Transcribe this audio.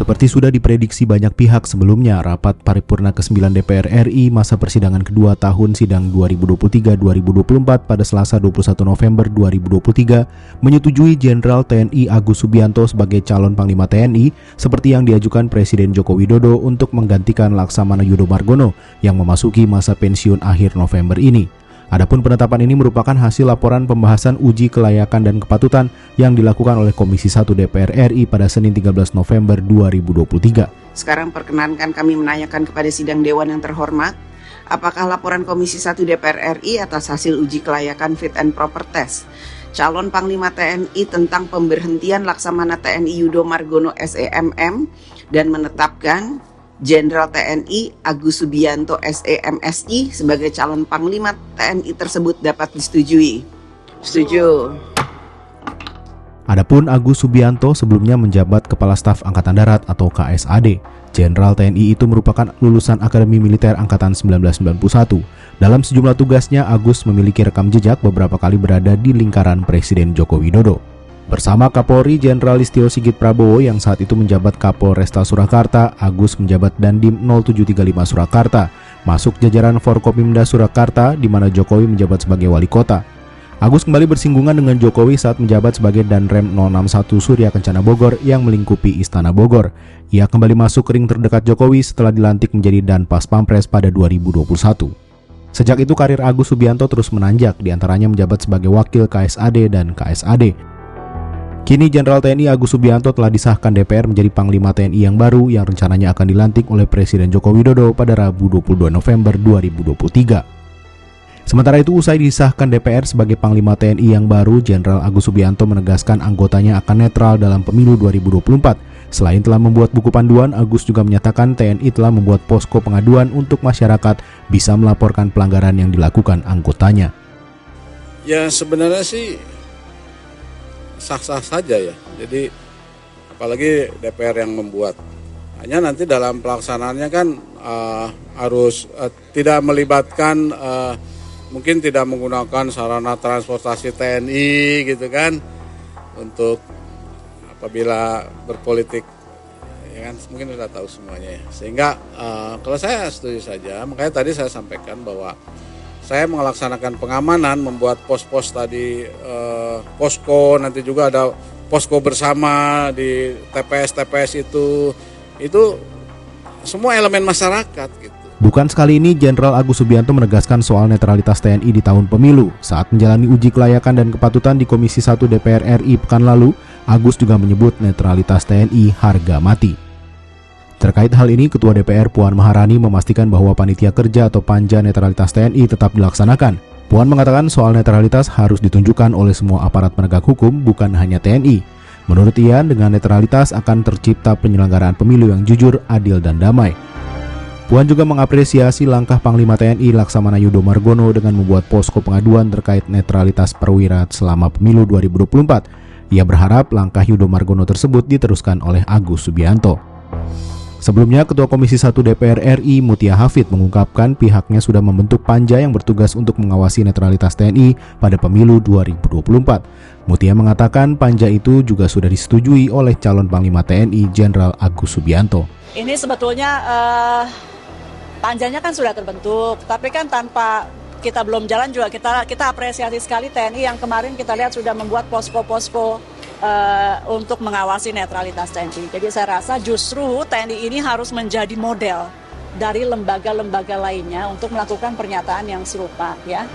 Seperti sudah diprediksi banyak pihak sebelumnya, rapat paripurna ke-9 DPR RI masa persidangan kedua tahun sidang 2023-2024 pada Selasa 21 November 2023 menyetujui Jenderal TNI Agus Subianto sebagai calon Panglima TNI seperti yang diajukan Presiden Joko Widodo untuk menggantikan Laksamana Yudo Margono yang memasuki masa pensiun akhir November ini. Adapun penetapan ini merupakan hasil laporan pembahasan uji kelayakan dan kepatutan yang dilakukan oleh Komisi 1 DPR RI pada Senin 13 November 2023. Sekarang perkenankan kami menanyakan kepada sidang Dewan yang terhormat, apakah laporan Komisi 1 DPR RI atas hasil uji kelayakan fit and proper test calon Panglima TNI tentang pemberhentian Laksamana TNI Yudo Margono SEMM dan menetapkan Jenderal TNI Agus Subianto SEMSI sebagai calon Panglima TNI tersebut dapat disetujui. Setuju. Adapun Agus Subianto sebelumnya menjabat Kepala Staf Angkatan Darat atau KSAD. Jenderal TNI itu merupakan lulusan Akademi Militer Angkatan 1991. Dalam sejumlah tugasnya, Agus memiliki rekam jejak beberapa kali berada di lingkaran Presiden Joko Widodo. Bersama Kapolri Jenderal Listio Sigit Prabowo yang saat itu menjabat Kapolresta Surakarta, Agus menjabat Dandim 0735 Surakarta, masuk jajaran Forkopimda Surakarta di mana Jokowi menjabat sebagai wali kota. Agus kembali bersinggungan dengan Jokowi saat menjabat sebagai Danrem 061 Surya Kencana Bogor yang melingkupi Istana Bogor. Ia kembali masuk ring terdekat Jokowi setelah dilantik menjadi Danpas Pampres pada 2021. Sejak itu karir Agus Subianto terus menanjak, diantaranya menjabat sebagai wakil KSAD dan KSAD. Kini Jenderal TNI Agus Subianto telah disahkan DPR menjadi Panglima TNI yang baru yang rencananya akan dilantik oleh Presiden Joko Widodo pada Rabu 22 November 2023. Sementara itu, usai disahkan DPR sebagai Panglima TNI yang baru, Jenderal Agus Subianto menegaskan anggotanya akan netral dalam pemilu 2024. Selain telah membuat buku panduan, Agus juga menyatakan TNI telah membuat posko pengaduan untuk masyarakat bisa melaporkan pelanggaran yang dilakukan anggotanya. Ya sebenarnya sih sah-sah saja ya, jadi apalagi DPR yang membuat. Hanya nanti dalam pelaksanaannya kan harus tidak melibatkan, mungkin tidak menggunakan sarana transportasi TNI gitu kan, untuk apabila berpolitik, ya kan mungkin sudah tahu semuanya ya. Sehingga kalau saya setuju saja, makanya tadi saya sampaikan bahwa saya melaksanakan pengamanan, membuat pos-pos tadi, posko, nanti juga ada posko bersama di TPS-TPS itu semua elemen masyarakat gitu. Bukan sekali ini Jenderal Agus Subianto menegaskan soal netralitas TNI di tahun pemilu. Saat menjalani uji kelayakan dan kepatutan di Komisi 1 DPR RI pekan lalu, Agus juga menyebut netralitas TNI harga mati. Terkait hal ini, Ketua DPR Puan Maharani memastikan bahwa panitia kerja atau panja netralitas TNI tetap dilaksanakan. Puan mengatakan soal netralitas harus ditunjukkan oleh semua aparat penegak hukum, bukan hanya TNI. Menurut ia, dengan netralitas akan tercipta penyelenggaraan pemilu yang jujur, adil, dan damai. Puan juga mengapresiasi langkah Panglima TNI Laksamana Yudo Margono dengan membuat posko pengaduan terkait netralitas perwira selama pemilu 2024. Ia berharap langkah Yudo Margono tersebut diteruskan oleh Agus Subianto. Sebelumnya, Ketua Komisi 1 DPR RI Mutia Hafid mengungkapkan pihaknya sudah membentuk panja yang bertugas untuk mengawasi netralitas TNI pada pemilu 2024. Mutia mengatakan panja itu juga sudah disetujui oleh calon Panglima TNI Jenderal Agus Subianto. Ini sebetulnya panjanya kan sudah terbentuk, tapi kan tanpa kita belum jalan juga kita apresiasi sekali TNI yang kemarin kita lihat sudah membuat posko-posko untuk mengawasi netralitas TNI. Jadi saya rasa justru TNI ini harus menjadi model dari lembaga-lembaga lainnya untuk melakukan pernyataan yang serupa ya.